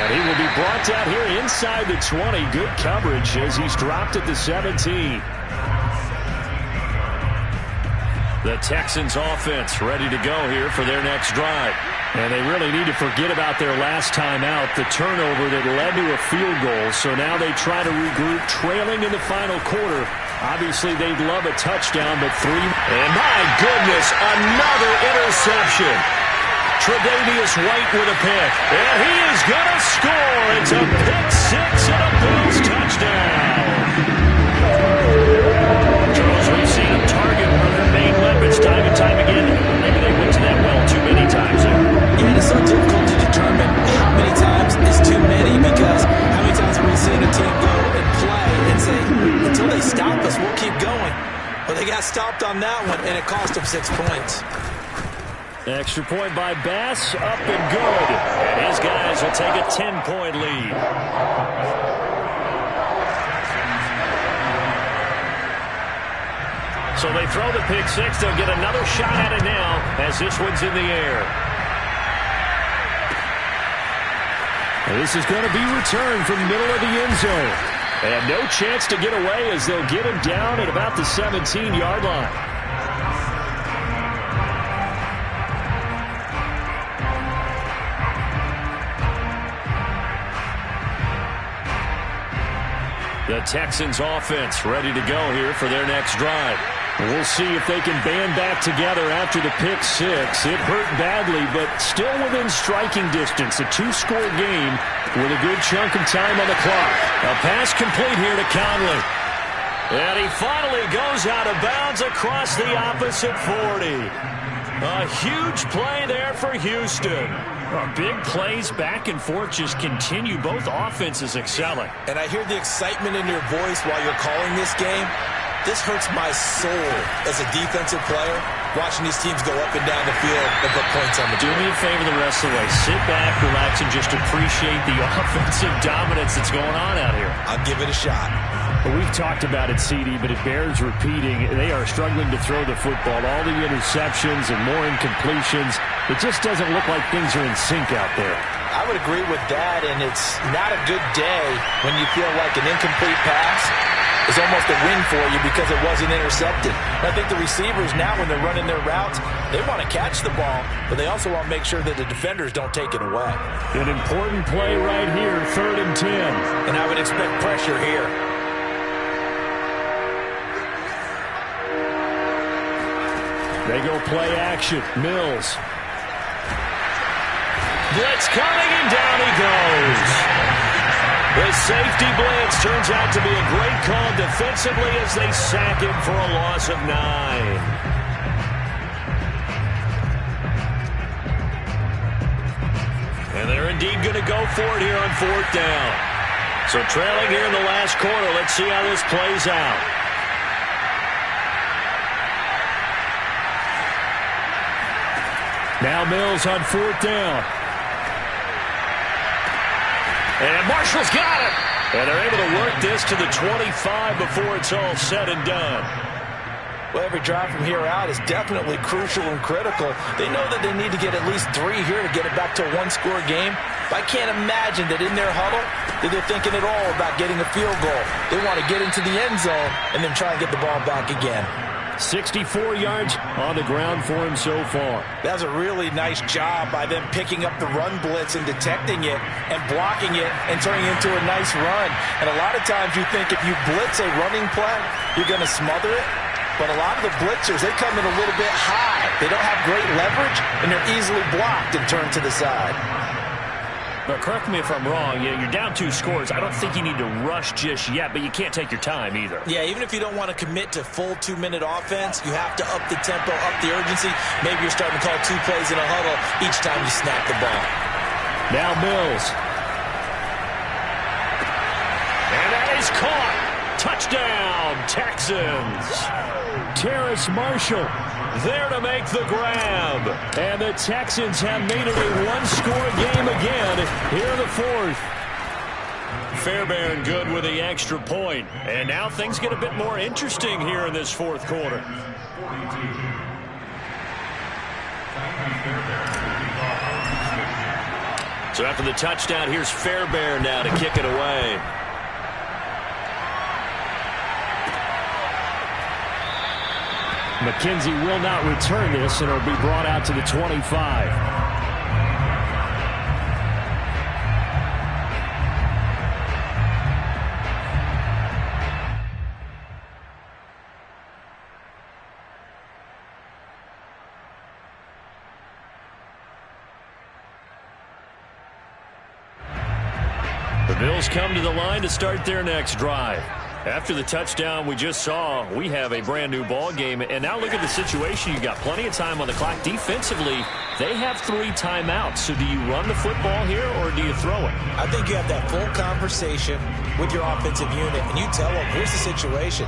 And he will be brought down here inside the 20. Good coverage as he's dropped at the 17. The Texans offense ready to go here for their next drive. And they really need to forget about their last time out, the turnover that led to a field goal. So now they try to regroup, trailing in the final quarter. Obviously, they'd love a touchdown, but 3. And my goodness, another interception. Tre'Davious White with a pick. And he is going to score. It's a pick 6 and a Bills touchdown. Charles, we've seen him target one of their main weapons time and time again. Maybe they went to that well too many times there. Yeah, it's so difficult to determine how many times is too many because how many times have we seen a team go and play and say, until they stop us, we'll keep going. But they got stopped on that one, and it cost them 6 points. Extra point by Bass, up and good. And his guys will take a 10-point lead. So they throw the pick 6. They'll get another shot at it now as this one's in the air. And this is going to be returned from the middle of the end zone. And no chance to get away as they'll get him down at about the 17-yard line. The Texans offense ready to go here for their next drive. We'll see if they can band back together after the pick 6. It hurt badly, but still within striking distance. A 2-score game with a good chunk of time on the clock. A pass complete here to Conley. And he finally goes out of bounds across the opposite 40. A huge play there for Houston. Big plays back and forth just continue. Both offenses excelling. And I hear the excitement in your voice while you're calling this game. This hurts my soul as a defensive player, watching these teams go up and down the field and put points on the board. Do me a favor the rest of the way. Sit back, relax, and just appreciate the offensive dominance that's going on out here. I'll give it a shot. Well, we've talked about it, CD, but it bears repeating. They are struggling to throw the football. All the interceptions and more incompletions. It just doesn't look like things are in sync out there. I would agree with that, and it's not a good day when you feel like an incomplete pass is almost a win for you because it wasn't intercepted. I think the receivers now, when they're running their routes, they want to catch the ball, but they also want to make sure that the defenders don't take it away. An important play right here, 3rd and 10. And I would expect pressure here. They go play action. Mills. Blitz coming, and down he goes. The safety blitz turns out to be a great call defensively as they sack him for a loss of 9. And they're indeed going to go for it here on 4th down. So trailing here in the last quarter, let's see how this plays out. Now Mills on 4th down. And Marshall's got it. And they're able to work this to the 25 before it's all said and done. Well, every drive from here out is definitely crucial and critical. They know that they need to get at least 3 here to get it back to a one-score game. But I can't imagine that in their huddle that they're thinking at all about getting a field goal. They want to get into the end zone and then try and get the ball back again. 64 yards on the ground for him so far. That was a really nice job by them picking up the run blitz and detecting it and blocking it and turning it into a nice run. And a lot of times you think if you blitz a running play, you're going to smother it. But a lot of the blitzers, they come in a little bit high. They don't have great leverage, and they're easily blocked and turned to the side. But correct me if I'm wrong, you're down 2 scores. I don't think you need to rush just yet, but you can't take your time either. Yeah, even if you don't want to commit to full 2-minute offense, you have to up the tempo, up the urgency. Maybe you're starting to call 2 plays in a huddle each time you snap the ball. Now Mills. And that is caught. Touchdown, Texans. Terrace Marshall There to make the grab. And the Texans have made it a one-score game again here in the fourth. Fairbairn good with the extra point. And now things get a bit more interesting here in this fourth quarter. So after the touchdown, here's Fairbairn now to kick it away. McKenzie will not return this, and it'll be brought out to the 25. The Bills come to the line to start their next drive. After the touchdown we just saw, we have a brand new ball game. And now look at the situation. You've got plenty of time on the clock. Defensively, they have 3 timeouts. So do you run the football here or do you throw it? I think you have that full conversation with your offensive unit, and you tell them, here's the situation.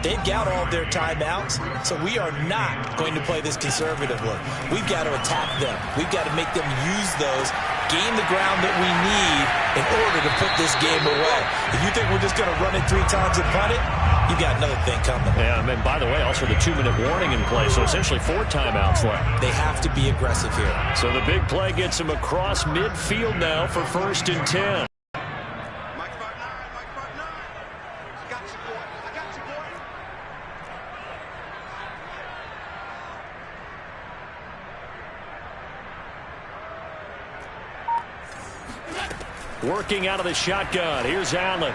They've got all of their timeouts, so we are not going to play this conservatively. We've got to attack them. We've got to make them use those, gain the ground that we need in order to put this game away. If you think we're just going to run it 3 times and punt it, you've got another thing coming. Yeah, and by the way, also the 2-minute warning in play, so essentially 4 timeouts left. They have to be aggressive here. So the big play gets him across midfield now for 1st and 10. Working out of the shotgun. Here's Allen.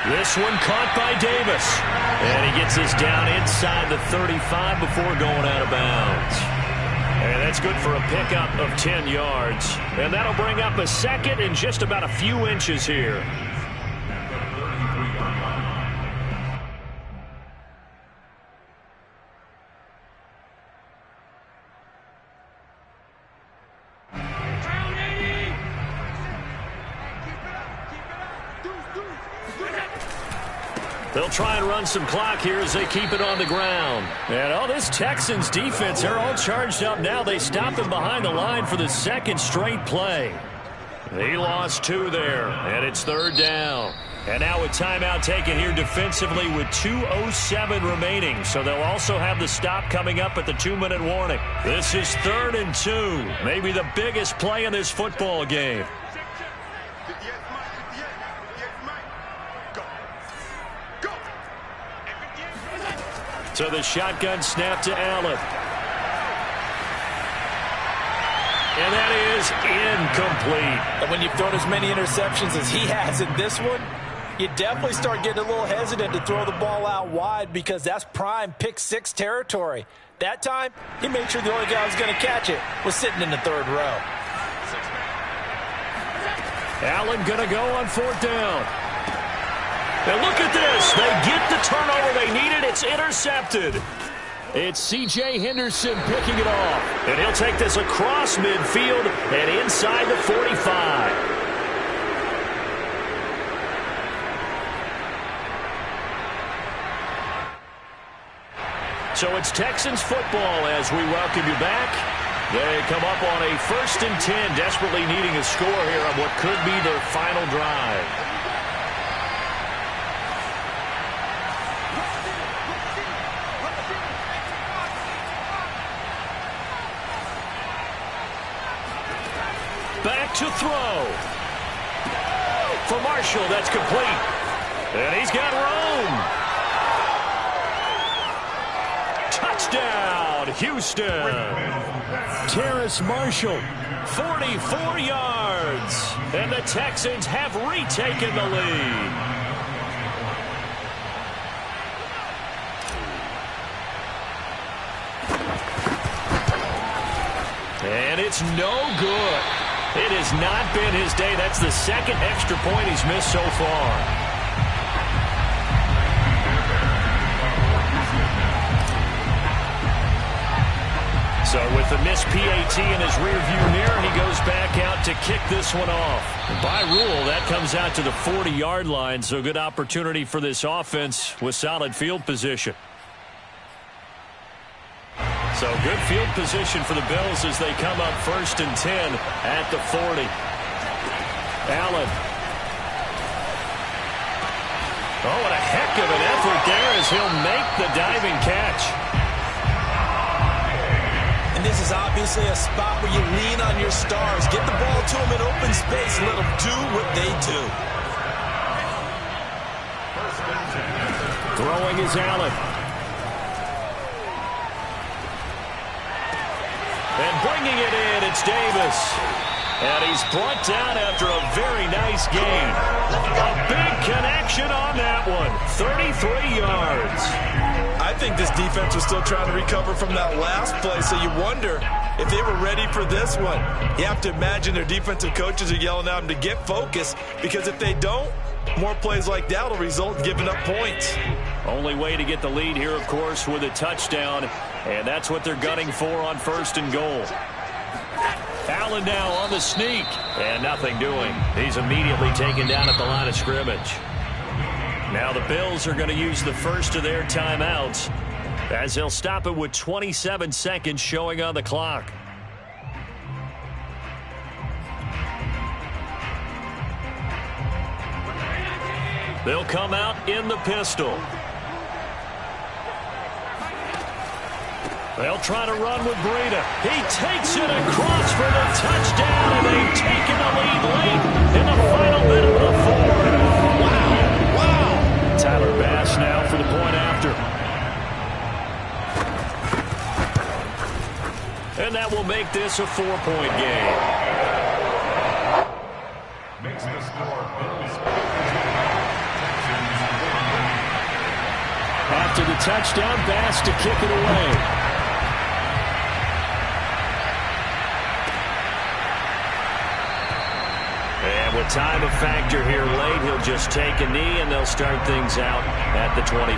This one caught by Davis. And he gets us down inside the 35 before going out of bounds. And that's good for a pickup of 10 yards. And that'll bring up a 2nd and just about a few inches here. They'll try and run some clock here as they keep it on the ground. And this Texans defense, they're all charged up now. They stop him behind the line for the 2nd straight play. He lost 2 there, and it's 3rd down. And now a timeout taken here defensively with 2:07 remaining. So they'll also have the stop coming up at the 2-minute warning. This is 3rd and 2, maybe the biggest play in this football game. So the shotgun snap to Allen. And that is incomplete. And when you've thrown as many interceptions as he has in this one, you definitely start getting a little hesitant to throw the ball out wide because that's prime pick 6 territory. That time, he made sure the only guy who was going to catch it was sitting in the 3rd row. Allen going to go on 4th down. And look at this. They get the turnover they needed. It's intercepted. It's C.J. Henderson picking it off. And he'll take this across midfield and inside the 45. So it's Texans football as we welcome you back. They come up on a 1st and 10, desperately needing a score here on what could be their final drive. back to throw. For Marshall, that's complete. And he's got room. Touchdown, Houston. Terrace Marshall, 44 yards. And the Texans have retaken the lead. And it's no good. It has not been his day. That's the second extra point he's missed so far. So with the missed PAT in his rearview mirror, he goes back out to kick this one off. By rule, that comes out to the 40-yard line, so good opportunity for this offense with solid field position. So good field position for the Bills as they come up 1st and 10 at the 40. Allen. Oh, what a heck of an effort there as he'll make the diving catch. And this is obviously a spot where you lean on your stars. Get the ball to them in open space and let them do what they do. Throwing is Allen. And bringing it in, it's Davis. And he's brought down after a very nice gain. A big connection on that one. 33 yards. I think this defense was still trying to recover from that last play, so you wonder if they were ready for this one. You have to imagine their defensive coaches are yelling at them to get focused, because if they don't, more plays like that will result in giving up points. Only way to get the lead here, of course, with a touchdown, and that's what they're gunning for on 1st and goal. Allen now on the sneak, and nothing doing. He's immediately taken down at the line of scrimmage. Now the Bills are going to use the first of their timeouts as they'll stop it with 27 seconds showing on the clock. They'll come out in the pistol. They'll try to run with Breida. He takes it across for the touchdown, and they've taken the lead late in the final minute of the fourth. Wow. Tyler Bass now for the point after. And that will make this a 4-point game. Makes the score Bills. After the touchdown, Bass to kick it away. And with time a factor here late, he'll just take a knee, and they'll start things out at the 25.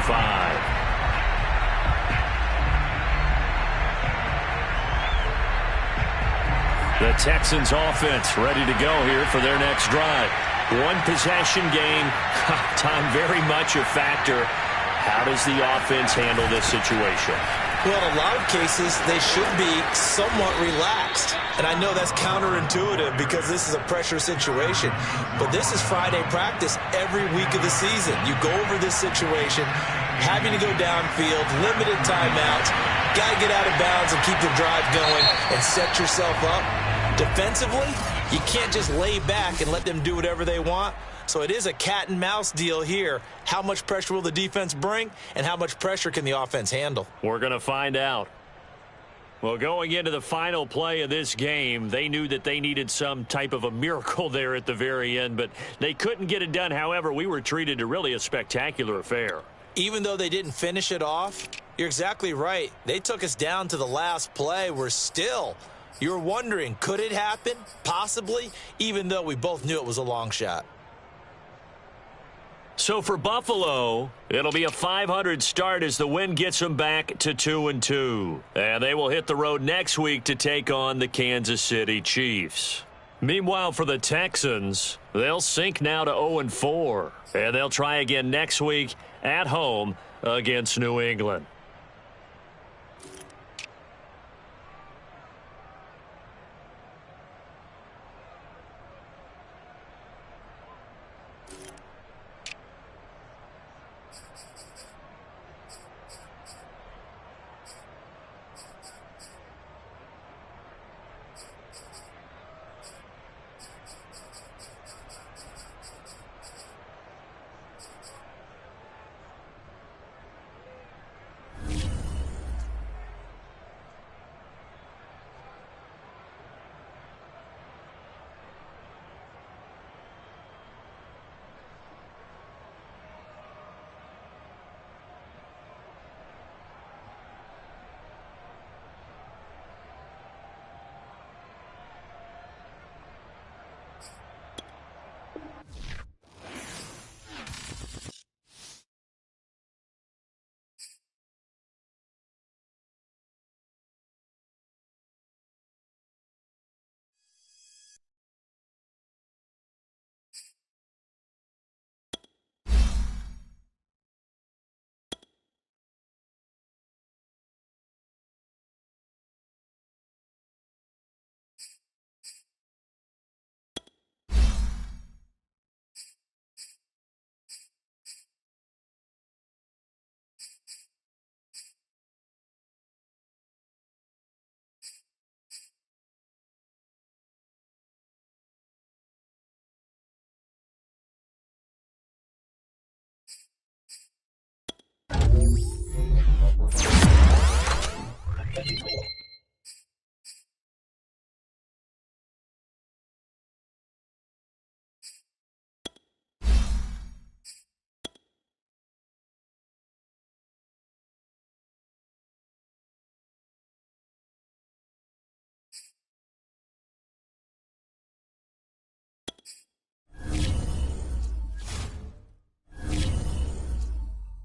The Texans offense ready to go here for their next drive. One possession game, time very much a factor. How does the offense handle this situation? Well, in a lot of cases, they should be somewhat relaxed. And I know that's counterintuitive because this is a pressure situation. But this is Friday practice every week of the season. You go over this situation, having to go downfield, limited timeouts, got to get out of bounds and keep the drive going and set yourself up. Defensively, you can't just lay back and let them do whatever they want. So it is a cat and mouse deal here. How much pressure will the defense bring, and how much pressure can the offense handle? We're going to find out. Well, going into the final play of this game, they knew that they needed some type of a miracle there at the very end, but they couldn't get it done. However, we were treated to really a spectacular affair. Even though they didn't finish it off, you're exactly right. They took us down to the last play. We're still... You're wondering, could it happen? Possibly, even though we both knew it was a long shot. So for Buffalo, it'll be a .500 start as the win gets them back to 2-2. And they will hit the road next week to take on the Kansas City Chiefs. Meanwhile, for the Texans, they'll sink now to 0-4. And they'll try again next week at home against New England.